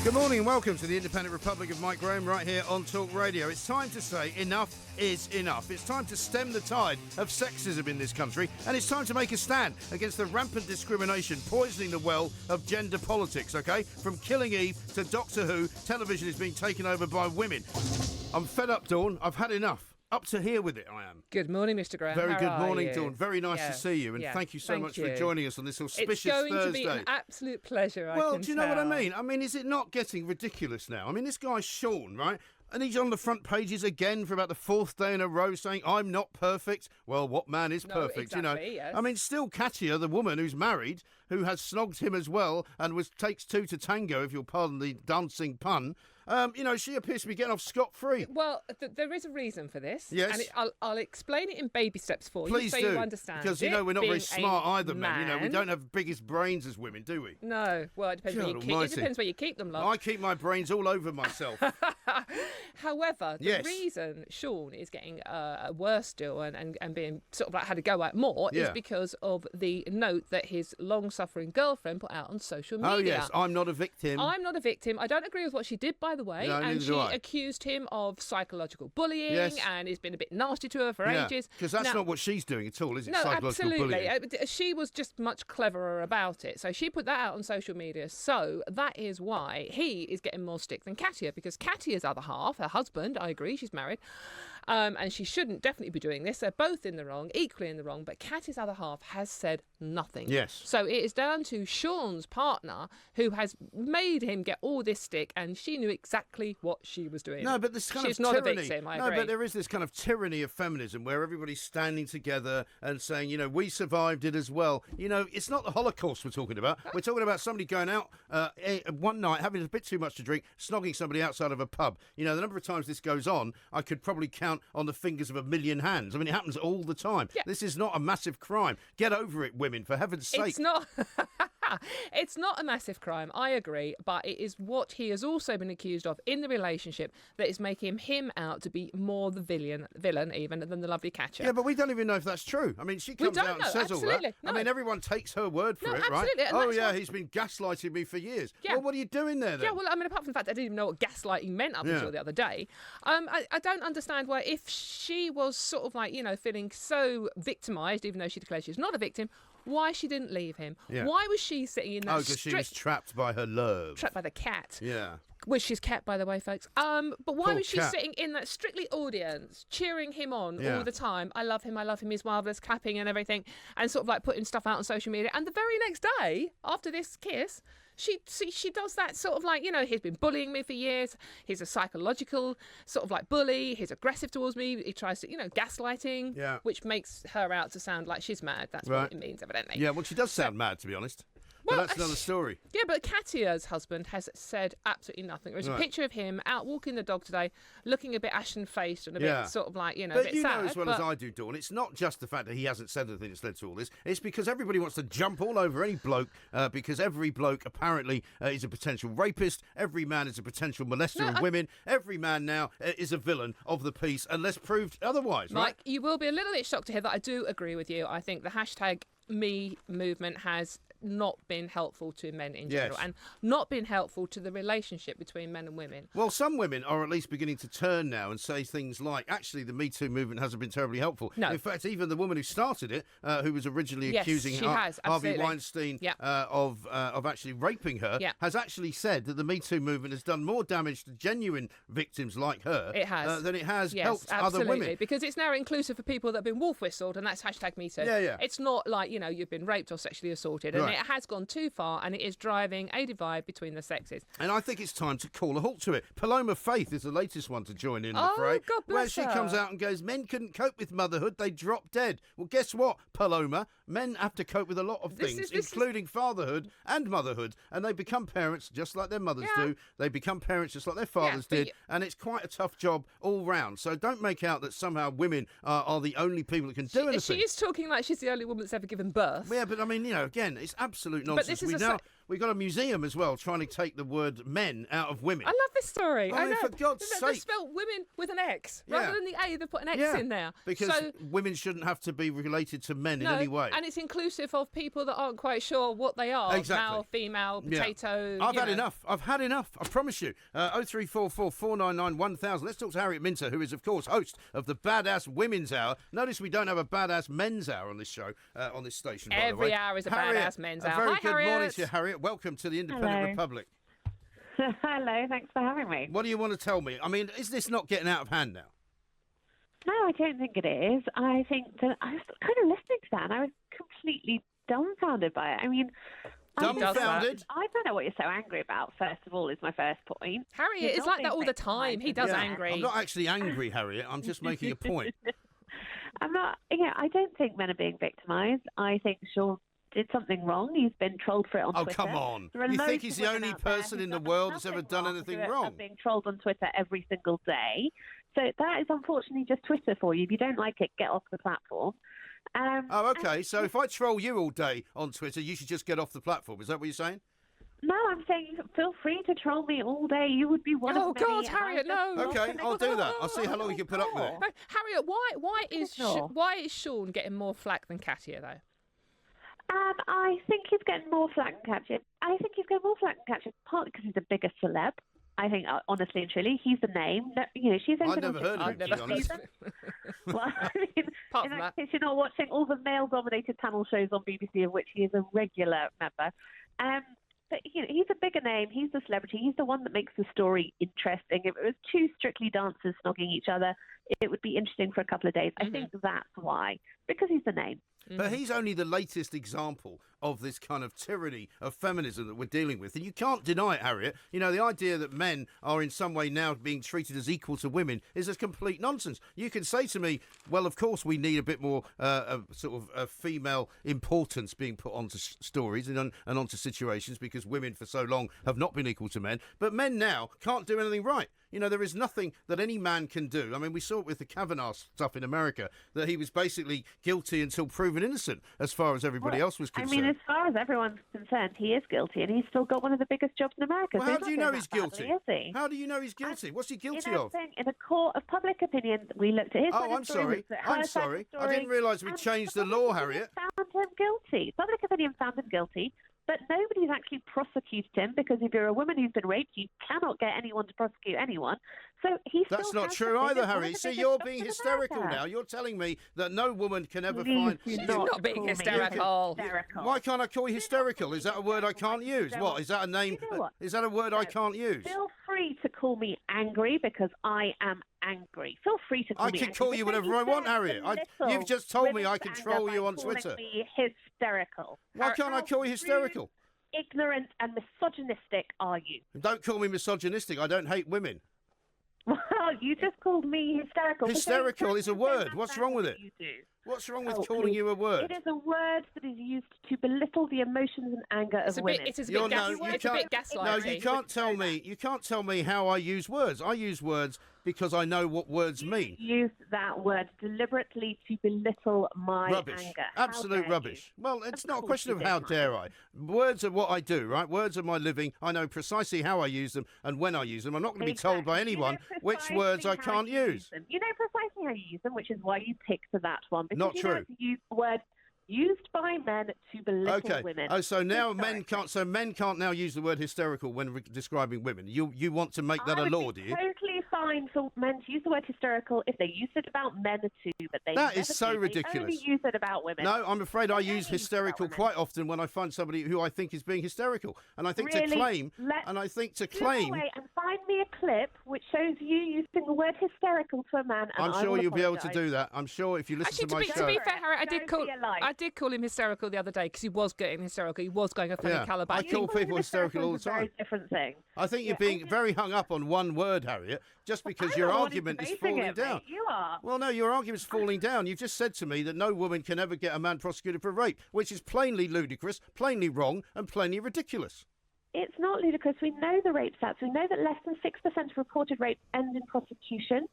Good morning and welcome to the Independent Republic of Mike Graham right here on Talk Radio. It's time to say enough is enough. It's time to stem the tide of sexism in this country, and it's time to make a stand against the rampant discrimination poisoning the well of gender politics, okay? From Killing Eve to Doctor Who, television is being taken over by women. I'm fed up, Dawn. I've had enough. Up to here with it, I am. Good morning, Mr. Graham. Very How good are morning, you? Dawn. Very nice to see you, and thank you so much for joining us on this auspicious Thursday. It's going to be an absolute pleasure, Well, do you know what I mean? I mean, is it not getting ridiculous now? I mean, this guy, Seann, right? And he's on the front pages again for about the fourth day in a row saying, I'm not perfect. Well, what man is perfect, exactly, you know? Yes. I mean, still Katya, the woman who's married, who has snogged him as well and takes two to tango, if you'll pardon the dancing pun, she appears to be getting off scot-free. Well, there is a reason for this. Yes. And I'll explain it in baby steps for Please you so you understand. Because, we're not very smart either, men. man. We don't have the biggest brains as women, do we? No. Well, it depends, where you keep them, love. I keep my brains all over myself. However, the reason Seann is getting a worse still and being sort of like had to go out more is because of the note that his long-suffering girlfriend put out on social media. Oh, yes. I'm not a victim. I'm not a victim. I don't agree with what she did, by the way. No, and she do I. accused him of psychological bullying and he's been a bit nasty to her for ages. Because that's not what she's doing at all, is it? No, Psychological absolutely. bullying. She was just much cleverer about it. So she put that out on social media. So that is why he is getting more stick than Katya, because Katya's other half, her husband, I agree, she's married, and she shouldn't definitely be doing this. They're both in the wrong, equally in the wrong, but Katya's other half has said nothing. Yes. So it is down to Seann's partner who has made him get all this stick, and she knew exactly what she was doing. No, but this kind She's of not tyranny. a victim, I agree. No, but there is this kind of tyranny of feminism where everybody's standing together and saying, we survived it as well. It's not the Holocaust we're talking about. We're talking about somebody going out one night, having a bit too much to drink, snogging somebody outside of a pub. The number of times this goes on, I could probably count on the fingers of a million hands. I mean, it happens all the time. Yeah. This is not a massive crime. Get over it, women, for heaven's sake. It's not. It's not a massive crime, I agree, but it is what he has also been accused of in the relationship that is making him out to be more the villain even than the lovely Katya. Yeah, but we don't even know if that's true. I mean, she comes out and says all that. No. I mean, everyone takes her word for it, right? He's been gaslighting me for years. Yeah. Well, what are you doing there then? Yeah, well, I mean, apart from the fact I didn't even know what gaslighting meant up until the other day, I don't understand why, if she was sort of like, feeling so victimised, even though she declared she's not a victim, why she didn't leave him. Yeah. Why was she sitting in that because she was trapped by her love. Trapped by the cat. Yeah. Which she's kept, by the way, folks. But why was she cat. sitting in that Strictly audience, cheering him on all the time? I love him, he's marvellous, clapping and everything, and sort of like putting stuff out on social media. And the very next day, after this kiss, she does that sort of like, he's been bullying me for years. He's a psychological sort of like bully. He's aggressive towards me. He tries to, gaslighting, which makes her out to sound like she's mad. That's what it means, evidently. Yeah, well, she does sound mad, to be honest. Well, but that's another story. Yeah, but Katya's husband has said absolutely nothing. There's a picture of him out walking the dog today, looking a bit ashen-faced and a bit sort of like, a bit sad. But you know as well as I do, Dawn, it's not just the fact that he hasn't said anything that's led to all this. It's because everybody wants to jump all over any bloke because every bloke apparently is a potential rapist. Every man is a potential molester of women. Every man now is a villain of the piece unless proved otherwise, right? Mike, you will be a little bit shocked to hear that I do agree with you. I think the hashtag Me movement has not been helpful to men in general and not been helpful to the relationship between men and women. Well, some women are at least beginning to turn now and say things like, actually, the Me Too movement hasn't been terribly helpful. No. In fact, even the woman who started it, who was originally accusing Harvey Weinstein of actually raping her, has actually said that the Me Too movement has done more damage to genuine victims like her than it has helped other women. Because it's now inclusive for people that have been wolf whistled, and that's hashtag Me Too. Yeah. It's not like, you've been raped or sexually assaulted, and it has gone too far, and it is driving a divide between the sexes. And I think it's time to call a halt to it. Paloma Faith is the latest one to join in the fray. God bless where she her. comes out and goes, men couldn't cope with motherhood, they dropped dead. Well, guess what, Paloma? Men have to cope with a lot of things, including fatherhood and motherhood, and they become parents just like their mothers do. They become parents just like their fathers did, and it's quite a tough job all round. So don't make out that somehow women are the only people that can do anything. She is talking like she's the only woman that's ever given birth. Yeah, but I mean, again, it's absolute nonsense. We've got a museum as well trying to take the word men out of women. I love this story. I mean, know. for God's They sake. spelled women with an X. Yeah. Rather than the A, they put an X in there. Because so, women shouldn't have to be related to men in any way. And it's inclusive of people that aren't quite sure what they are. Exactly. Male, female, potato. I've had enough. I've had enough. I promise you. 0344 499 1000. Let's talk to Harriet Minter, who is, of course, host of the Badass Women's Hour. Notice we don't have a Badass Men's Hour on this show, on this station, by the way. Every hour is a Badass Men's Hour. Very Hi, good Harriet. morning to you, Harriet. Welcome to the Independent Hello. Republic. Hello, thanks for having me. What do you want to tell me? I mean, is this not getting out of hand now? No, I don't think it is. I think that I was kind of listening to that and I was completely dumbfounded by it. I mean, Dumbfounded? I don't know what you're so angry about, first of all, is my first point. Harriet You're is not like being that all the time. He does Yeah. angry. I'm not actually angry, Harriet. I'm just making a point. I'm not, I don't think men are being victimised. I think Sean did something wrong. He's been trolled for it on Oh, Twitter. come on. There are You loads think he's of the women only out there person who've in the done world that's ever nothing done wrong anything who are wrong? being trolled on Twitter every single day. So that is unfortunately just Twitter for you. If you don't like it, get off the platform. Oh, okay. So if I troll you all day on Twitter, you should just get off the platform. Is that what you're saying? No, I'm saying feel free to troll me all day. You would be one Oh, of many. God, and I Harriet, just no. love Okay, to I'll make- do that. I'll see how long you can put up with it. Oh. No, Harriet, Sure. why is Sean getting more flack than Katya though? I think he's getting more flack than Katya. I think he's getting more flack than Katya, partly because he's a bigger celeb. I think, honestly and truly, he's the name. No, she's I've open never on heard of TikTok him, to be this honest. season. Well, I mean, Apart in from that that. case, you're not watching all the male-dominated panel shows on BBC, of which he is a regular member. But he's a bigger name. He's the celebrity. He's the one that makes the story interesting. If it was two Strictly dancers snogging each other, it would be interesting for a couple of days. I think that's why, because he's the name. But he's only the latest example of this kind of tyranny of feminism that we're dealing with. And you can't deny it, Harriet. The idea that men are in some way now being treated as equal to women is a complete nonsense. You can say to me, well, of course we need a bit more female importance being put onto stories and onto situations because women for so long have not been equal to men. But men now can't do anything right. There is nothing that any man can do. I mean, we saw it with the Kavanaugh stuff in America, that he was basically guilty until proven innocent as far as everybody else was concerned. I mean, as far as everyone's concerned, he is guilty, and he's still got one of the biggest jobs in America. Well, so how he's do you not know doing he's that guilty? badly, is he? How do you know he's guilty? What's he guilty in of? In a court of public opinion, we looked at his side of Oh, the I'm story, sorry. looked at her I'm side of sorry. the I story, didn't realise we and changed the public law, opinion Harriet. Found him guilty. Public opinion found him guilty, but nobody's actually prosecuted him because if you're a woman who's been raped, you cannot get anyone to prosecute anyone. So he still That's not has true the either, biggest- one of Harry. the See, biggest you're jobs being in hysterical America. now. You're telling me that no woman can ever Please find... do She's not not being call me hysterical. hysterical. Why can't I call you hysterical? Is that a word I can't use? What, is that a name? You know what? Is that a word I can't use? Feel free to call me angry because I am angry. Feel free to call I me can angry. call you because whatever I want, said Harriet. belittle You've just told me I women's can anger troll by you on calling Twitter. me hysterical. Why can't I call you hysterical? Rude, ignorant and misogynistic are you? Don't call me misogynistic. I don't hate women. Well, you just called me hysterical. Hysterical is a word. What's wrong with it? You do. What's wrong with Oh, calling please. you a word? It is a word that is used to belittle the emotions and anger of women. It is a You're bit, no, you it's a bit can't- gaslighting. No, you can't tell me. You can't tell me how I use words. I use words because I know what words mean. Use that word deliberately to belittle my Rubbish. anger. How Absolute dare rubbish. you? Well, it's Of not a course question you of how did. dare I. Words are what I do, right? Words are my living. I know precisely how I use them and when I use them. I'm not going to be told by Exactly. You anyone know which precisely words I how can't you use. them. You know precisely how you use them, which is why you picked that one. Because Not you true. know how to use the word used by men to belittle Okay. women. Oh, so now Historically. men can't now use the word hysterical when describing women. You want to make that I a would law, be do you? totally fine for men to use the word hysterical if they use it about men too, but they That never is so do. They ridiculous. only use it about women. No, I'm afraid I They use only use it about hysterical women. quite often when I find somebody who I think is being hysterical, and I think Really? to claim, Go away and find me a clip which shows you using the word hysterical to a man. And I'm I sure will you'll be able to apologise. do that. I'm sure if you listen Actually, to my to show. be fair, Harry, Don't be a lie. I did call him hysterical the other day because he was getting hysterical. He was going off on Yeah, a caliber. I call people hysterical all the is a very time. different thing. I think you're Yeah, being very hung up on one word, Harriet, just because I'm your not the one argument is who's falling debating it, down. mate. You are. Well, no, your argument's falling down. You've just said to me that no woman can ever get a man prosecuted for rape, which is plainly ludicrous, plainly wrong, and plainly ridiculous. It's not ludicrous. We know the rape stats. We know that less than 6% of reported rape end in prosecution.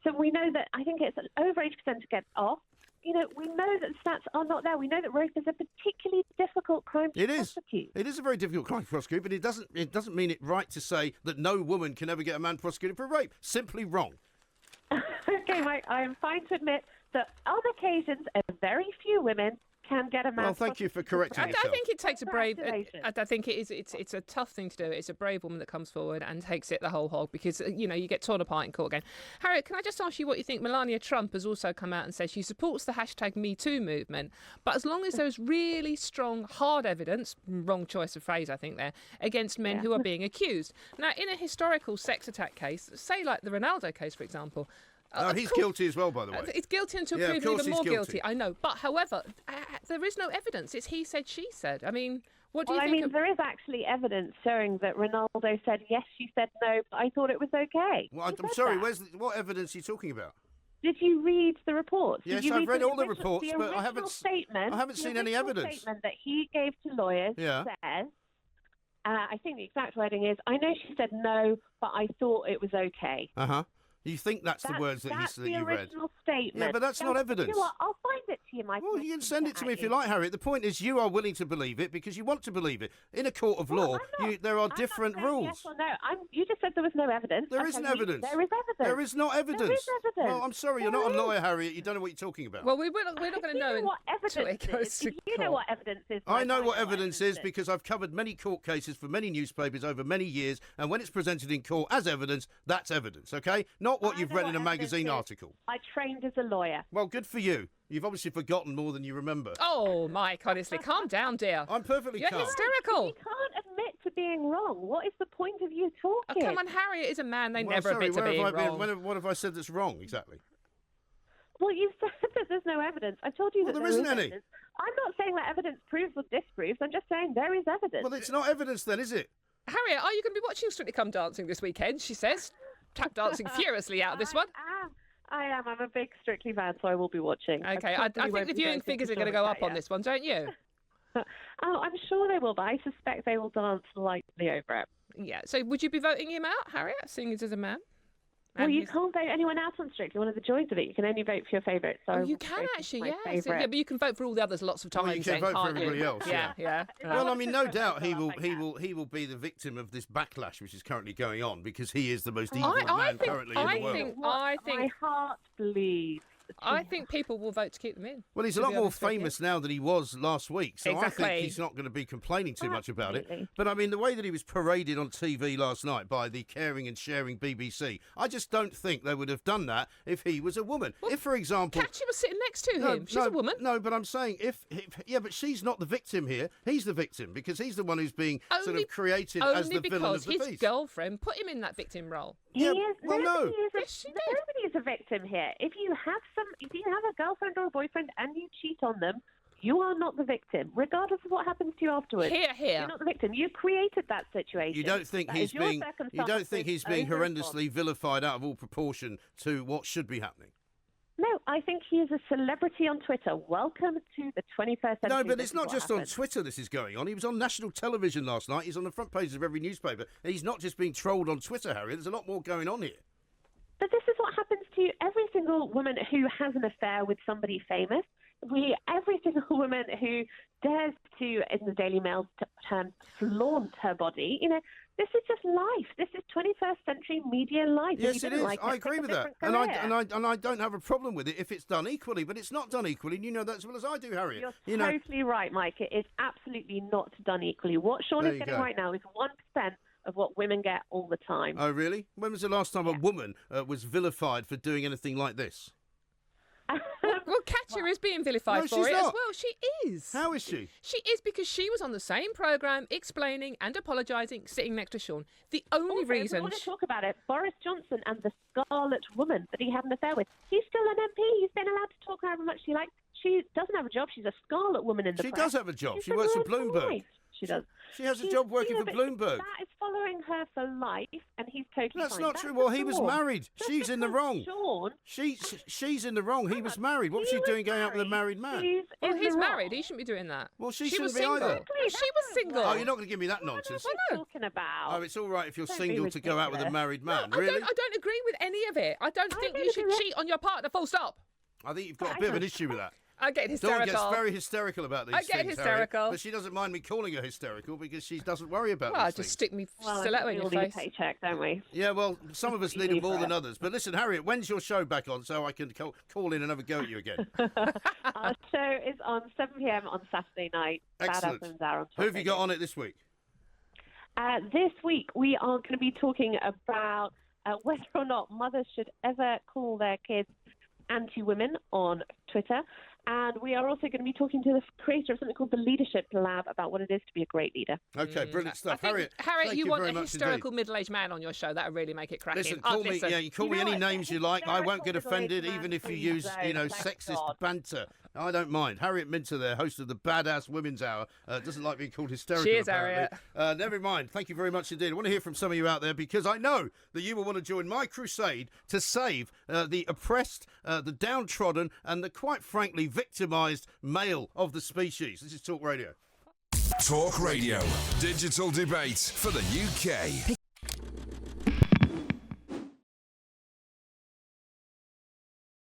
So we know that I think it's over 80% get off. we know that stats are not there. We know that rape is a particularly difficult crime to prosecute. It is a very difficult crime to prosecute, but it doesn't mean it right to say that no woman can ever get a man prosecuted for rape. Simply wrong. Okay, Mike, I am fine to admit that on occasions, very few women can get a man. Well, thank you for correcting yourself. I think it takes a brave. I think it is. It's a tough thing to do. It's a brave woman that comes forward and takes it the whole hog because you get torn apart in court again. Harriet, can I just ask you what you think? Melania Trump has also come out and said she supports the #MeToo movement, but as long as there's really strong, hard evidence, wrong choice of phrase, I think there, against men who are being accused. Now, in a historical sex attack case, say like the Ronaldo case, for example. He's guilty as well, by the way. It's guilty until proven even more guilty. I know. But, however, there is no evidence. It's he said, she said. I mean, what do you think? There is actually evidence showing that Ronaldo said yes, she said no, but I thought it was okay. Well, I'm sorry, what evidence are you talking about? Did you read the reports? Yes, I've read all the reports, but I haven't seen any evidence. The statement that he gave to lawyers says, I think the exact wording is, I know she said no, but I thought it was okay. Uh-huh. You think that's the words that you read? That's the original statement. Yeah, but that's not evidence. You know what? I'll find it to you, Michael. Well, you can send it to me if you like, Harriet. The point is you are willing to believe it because you want to believe it. In a court of law, there are different rules. Yes or no. You just said there was no evidence. There isn't evidence. There is evidence. There is not evidence. There is evidence. Well, I'm sorry, you're not a lawyer, Harriet. You don't know what you're talking about. Well, we're not going to know what evidence is. You know what evidence is. I know what evidence is because I've covered many court cases for many newspapers over many years, and when it's presented in court as evidence, that's evidence, okay? Not what you've read in a magazine article. I trained as a lawyer. Well, good for you. You've obviously forgotten more than you remember. Oh, Mike, honestly, calm down, dear. I'm perfectly calm. You're hysterical. You can't admit to being wrong. What is the point of you talking? Oh, come on, Harriet is a man. They never admit to being wrong. What have I said that's wrong, exactly? Well, you said that there's no evidence. I told you that there isn't any. Evidence. I'm not saying that evidence proves or disproves. I'm just saying there is evidence. Well, it's not evidence then, is it? Harriet, are you going to be watching Strictly Come Dancing this weekend? She says. Tap dancing furiously out of this one. I am. I'm a big Strictly fan, so I will be watching. Okay, I think the viewing figures are going to go up on this one, don't you? I'm sure they will, but I suspect they will dance lightly over it. Yeah, so would you be voting him out, Harriet, seeing as a man? Well, you can't vote anyone else on Strictly. One of the joys of it, you can only vote for your favourite. So you can actually, yes. Yeah, but you can vote for all the others lots of times. Well, you can vote for everybody else. Yeah. Well, I mean, no doubt he will be the victim of this backlash which is currently going on because he is the most evil man currently in the world. My heart bleeds. I think people will vote to keep them in. Well, he's a lot more famous now than he was last week, so exactly. I think he's not going to be complaining too much about it. But I mean, the way that he was paraded on TV last night by the caring and sharing BBC, I just don't think they would have done that if he was a woman. Well, if, for example, Katya was sitting next to him. She's a woman. No, but I'm saying but she's not the victim here. He's the victim because he's the one who's being sort of created as the villain of the piece. Only because his girlfriend put him in that victim role. Yeah, nobody is a victim here. If you have a girlfriend or a boyfriend and you cheat on them, you are not the victim, regardless of what happens to you afterwards. Here. You're not the victim. You created that situation. You don't think he's being horrendously vilified out of all proportion to what should be happening? No, I think he is a celebrity on Twitter. Welcome to the 21st century. No, but it's not just on Twitter this is going on. He was on national television last night. He's on the front pages of every newspaper. And he's not just being trolled on Twitter, Harry. There's a lot more going on here. But this is what happens to every single woman who has an affair with somebody famous. Every single woman who dares to, in the Daily Mail term, flaunt her body. This is just life. This is 21st century media life. Yes, it is. I agree with that. And I don't have a problem with it if it's done equally, but it's not done equally, and you know that as well as I do, Harriet. You're totally right, Mike. It is absolutely not done equally. What Seann is getting right now is 1% of what women get all the time. Oh, really? When was the last time a woman was vilified for doing anything like this? Well, Katya is being vilified for it as well. She is. How is she? She is because she was on the same programme explaining and apologising, sitting next to Seann. The only reason... If you want to talk about it, Boris Johnson and the Scarlet Woman that he had an affair with, he's still an MP. He's been allowed to talk however much he likes. She doesn't have a job. She's a Scarlet Woman in the press. She does have a job. She works for Bloomberg. She does. She has a job working for Bloomberg. That is following her for life, and he's totally That's not true. Well, he was married. She's in the wrong. Seann. She's in the wrong. He was married. What was she doing going out with a married man? Well, he's married. He shouldn't be doing that. Well, she was shouldn't be single. either. She was single. Oh, you're not going to give me that nonsense. What are you talking about? Oh, it's all right if you're single to go out with a married man. No, really? I don't agree with any of it. I don't think you should cheat on your partner, full stop. I think you've got a bit of an issue with that. I get Dawn hysterical. gets very hysterical about these I things, get hysterical. Harriet, but she doesn't mind me calling her hysterical because she doesn't worry about Well, these just things. stick me Well, stiletto we in your all need a face. paycheck, don't we? Yeah, well, some of us need it more than others. But listen, Harriet, when's your show back on so I can call in and have a go at you again? Our show is on 7 p.m. on Saturday night. Excellent. Badass Women's Hour on Who have you got on it this week? This week, we are going to be talking about whether or not mothers should ever call their kids anti-women on Twitter. And we are also going to be talking to the creator of something called the Leadership Lab about what it is to be a great leader. Okay, brilliant stuff. Harriet, thank you want very a much hysterical indeed. middle-aged man on your show. That would really make it cracking. Listen, I'd call me. listen. Yeah, you call me You know any what? names you like. I won't get Hysterical offended, middle-aged even if you man, use, please, sexist thank God. banter. I don't mind. Harriet Minter, there, host of the Badass Women's Hour, doesn't like being called hysterical. Cheers, apparently. Never mind. Thank you very much indeed. I want to hear from some of you out there because I know that you will want to join my crusade to save the oppressed, the downtrodden, and the quite frankly victimised male of the species. This is Talk Radio. Talk Radio. Digital debate for the UK.